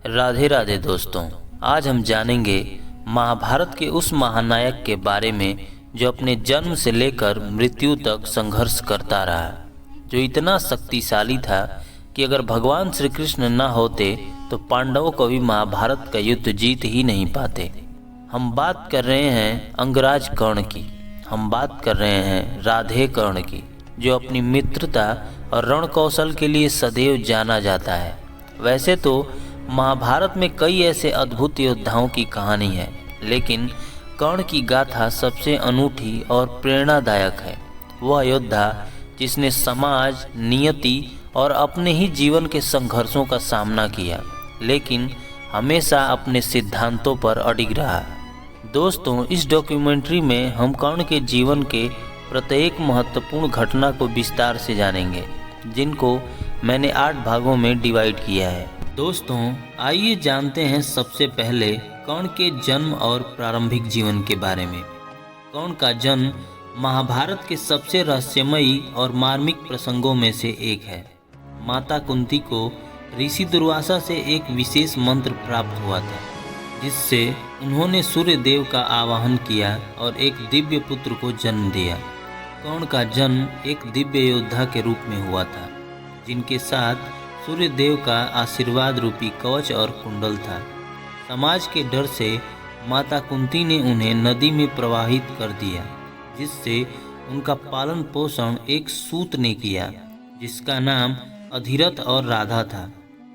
राधे राधे दोस्तों, आज हम जानेंगे महाभारत के उस महानायक के बारे में जो अपने जन्म से लेकर मृत्यु तक संघर्ष करता रहा, जो इतना शक्तिशाली था कि अगर भगवान श्री कृष्ण न होते तो पांडवों कभी महाभारत का युद्ध जीत ही नहीं पाते। हम बात कर रहे हैं अंगराज कर्ण की, हम बात कर रहे हैं राधे कर्ण की, जो अपनी मित्रता और रण कौशल के लिए सदैव जाना जाता है। वैसे तो महाभारत में कई ऐसे अद्भुत योद्धाओं की कहानी है, लेकिन कर्ण की गाथा सबसे अनूठी और प्रेरणादायक है। वह योद्धा जिसने समाज, नियति और अपने ही जीवन के संघर्षों का सामना किया, लेकिन हमेशा अपने सिद्धांतों पर अडिग रहा। दोस्तों, इस डॉक्यूमेंट्री में हम कर्ण के जीवन के प्रत्येक महत्वपूर्ण घटना को विस्तार से जानेंगे, जिनको मैंने 8 भागों में डिवाइड किया है। दोस्तों, आइए जानते हैं सबसे पहले कर्ण के जन्म और प्रारंभिक जीवन के बारे में। कर्ण का जन्म महाभारत के सबसे रहस्यमयी और मार्मिक प्रसंगों में से एक है। माता कुंती को ऋषि दुर्वासा से एक विशेष मंत्र प्राप्त हुआ था, जिससे उन्होंने सूर्य देव का आवाहन किया और एक दिव्य पुत्र को जन्म दिया। कर्ण का जन्म एक दिव्य योद्धा के रूप में हुआ था, जिनके साथ सूर्य देव का आशीर्वाद रूपी कवच और कुंडल था। समाज के डर से माता कुंती ने उन्हें नदी में प्रवाहित कर दिया, जिससे उनका पालन पोषण एक सूत ने किया, जिसका नाम अधिरथ और राधा था।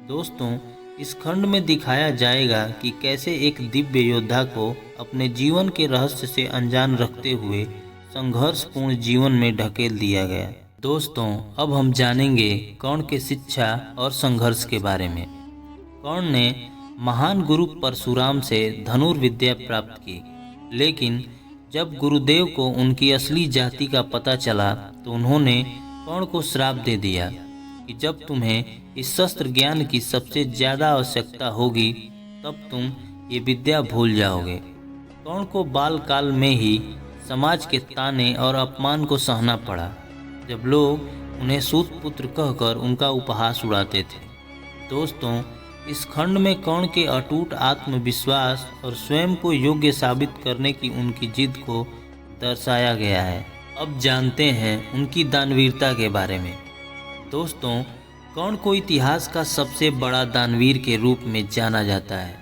दोस्तों, इस खंड में दिखाया जाएगा कि कैसे एक दिव्य योद्धा को अपने जीवन के रहस्य से अनजान रखते हुए संघर्षपूर्ण जीवन में ढकेल दिया गया। दोस्तों, अब हम जानेंगे कर्ण के शिक्षा और संघर्ष के बारे में। कर्ण ने महान गुरु परशुराम से धनुर्विद्या प्राप्त की, लेकिन जब गुरुदेव को उनकी असली जाति का पता चला तो उन्होंने कर्ण को श्राप दे दिया कि जब तुम्हें इस शस्त्र ज्ञान की सबसे ज़्यादा आवश्यकता होगी तब तुम ये विद्या भूल जाओगे। कर्ण को बाल काल में ही समाज के ताने और अपमान को सहना पड़ा, जब लोग उन्हें सूत पुत्र कहकर उनका उपहास उड़ाते थे। दोस्तों, इस खंड में कर्ण के अटूट आत्मविश्वास और स्वयं को योग्य साबित करने की उनकी जिद को दर्शाया गया है। अब जानते हैं उनकी दानवीरता के बारे में। दोस्तों, कर्ण को इतिहास का सबसे बड़ा दानवीर के रूप में जाना जाता है।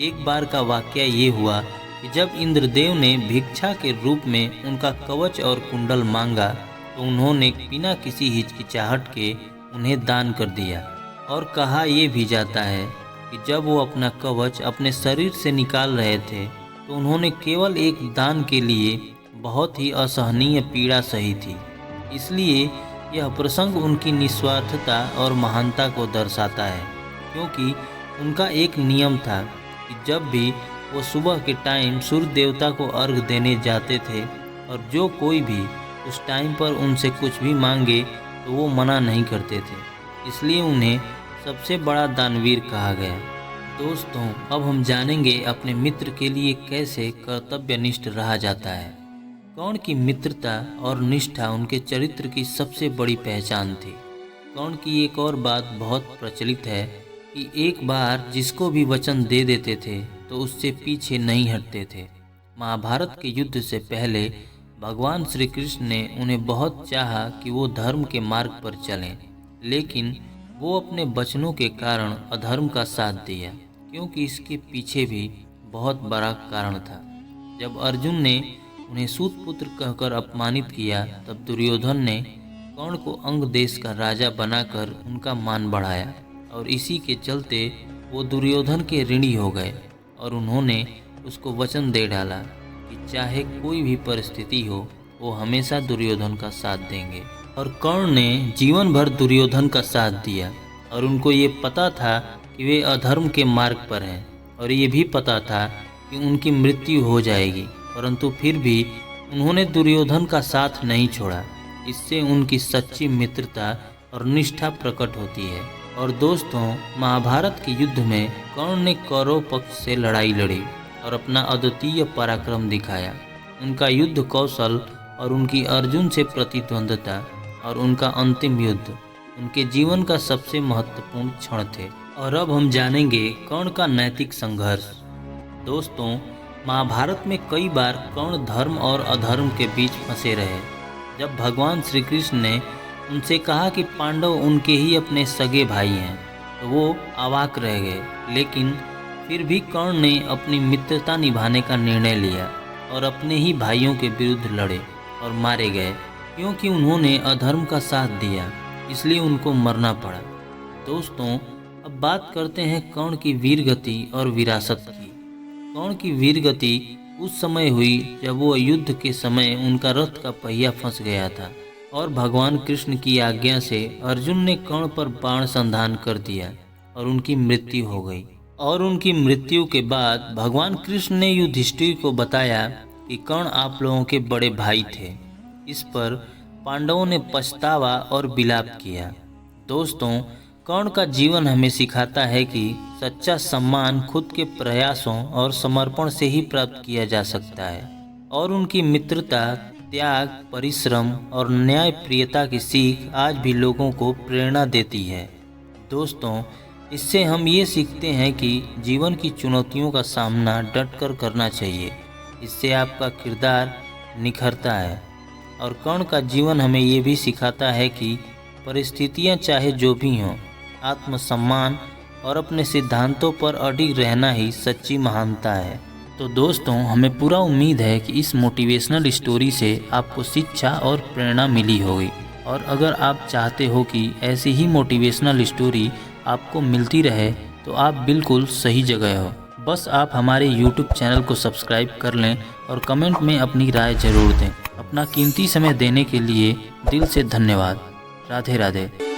एक बार का वाकया ये हुआ कि जब इंद्रदेव ने भिक्षा के रूप में उनका कवच और कुंडल मांगा तो उन्होंने बिना किसी हिचकिचाहट के उन्हें दान कर दिया। और कहा यह भी जाता है कि जब वो अपना कवच अपने शरीर से निकाल रहे थे तो उन्होंने केवल एक दान के लिए बहुत ही असहनीय पीड़ा सही थी। इसलिए यह प्रसंग उनकी निस्वार्थता और महानता को दर्शाता है, क्योंकि उनका एक नियम था कि जब भी वो सुबह के टाइम सूर्य देवता को अर्घ देने जाते थे और जो कोई भी उस टाइम पर उनसे कुछ भी मांगे तो वो मना नहीं करते थे, इसलिए उन्हें सबसे बड़ा दानवीर कहा गया। दोस्तों, अब हम जानेंगे अपने मित्र के लिए कैसे कर्तव्यनिष्ठ रहा जाता है। कर्ण की मित्रता और निष्ठा उनके चरित्र की सबसे बड़ी पहचान थी। कर्ण की एक और बात बहुत प्रचलित है कि एक बार जिसको भी वचन दे देते थे तो उससे पीछे नहीं हटते थे। महाभारत के युद्ध से पहले भगवान श्री कृष्ण ने उन्हें बहुत चाहा कि वो धर्म के मार्ग पर चलें, लेकिन वो अपने वचनों के कारण अधर्म का साथ दिया, क्योंकि इसके पीछे भी बहुत बड़ा कारण था। जब अर्जुन ने उन्हें सूत पुत्र कहकर अपमानित किया, तब दुर्योधन ने कर्ण को अंग देश का राजा बनाकर उनका मान बढ़ाया, और इसी के चलते वो दुर्योधन के ऋणी हो गए और उन्होंने उसको वचन दे डाला कि चाहे कोई भी परिस्थिति हो वो हमेशा दुर्योधन का साथ देंगे। और कर्ण ने जीवन भर दुर्योधन का साथ दिया, और उनको ये पता था कि वे अधर्म के मार्ग पर हैं, और ये भी पता था कि उनकी मृत्यु हो जाएगी, परंतु फिर भी उन्होंने दुर्योधन का साथ नहीं छोड़ा। इससे उनकी सच्ची मित्रता और निष्ठा प्रकट होती है। और दोस्तों, महाभारत के युद्ध में कर्ण ने कौरव पक्ष से लड़ाई लड़ी और अपना अद्वितीय पराक्रम दिखाया। उनका युद्ध कौशल और उनकी अर्जुन से प्रतिद्वंद्विता और उनका अंतिम युद्ध उनके जीवन का सबसे महत्वपूर्ण क्षण थे। और अब हम जानेंगे कर्ण का नैतिक संघर्ष। दोस्तों, महाभारत में कई बार कर्ण धर्म और अधर्म के बीच फंसे रहे। जब भगवान श्री कृष्ण ने उनसे कहा कि पांडव उनके ही अपने सगे भाई हैं, तो वो अवाक रह गए। लेकिन फिर भी कर्ण ने अपनी मित्रता निभाने का निर्णय लिया और अपने ही भाइयों के विरुद्ध लड़े और मारे गए। क्योंकि उन्होंने अधर्म का साथ दिया, इसलिए उनको मरना पड़ा। दोस्तों, अब बात करते हैं कर्ण की वीरगति और विरासत की। कर्ण की वीरगति उस समय हुई जब वो युद्ध के समय उनका रथ का पहिया फंस गया था और भगवान कृष्ण की आज्ञा से अर्जुन ने कर्ण पर बाण संधान कर दिया और उनकी मृत्यु हो गई। और उनकी मृत्यु के बाद भगवान कृष्ण ने युधिष्ठिर को बताया कि कर्ण आप लोगों के बड़े भाई थे। इस पर पांडवों ने पछतावा और विलाप किया। दोस्तों, कर्ण का जीवन हमें सिखाता है कि सच्चा सम्मान खुद के प्रयासों और समर्पण से ही प्राप्त किया जा सकता है। और उनकी मित्रता, त्याग, परिश्रम और न्यायप्रियता की सीख आज भी लोगों को प्रेरणा देती है। दोस्तों, इससे हम ये सीखते हैं कि जीवन की चुनौतियों का सामना डटकर करना चाहिए। इससे आपका किरदार निखरता है। और कर्ण का जीवन हमें ये भी सिखाता है कि परिस्थितियां चाहे जो भी हों, आत्मसम्मान और अपने सिद्धांतों पर अडिग रहना ही सच्ची महानता है। तो दोस्तों, हमें पूरा उम्मीद है कि इस मोटिवेशनल स्टोरी से आपको शिक्षा और प्रेरणा मिली होगी। और अगर आप चाहते हो कि ऐसी ही मोटिवेशनल स्टोरी आपको मिलती रहे, तो आप बिल्कुल सही जगह हो। बस आप हमारे YouTube चैनल को सब्सक्राइब कर लें और कमेंट में अपनी राय ज़रूर दें। अपना कीमती समय देने के लिए दिल से धन्यवाद। राधे राधे।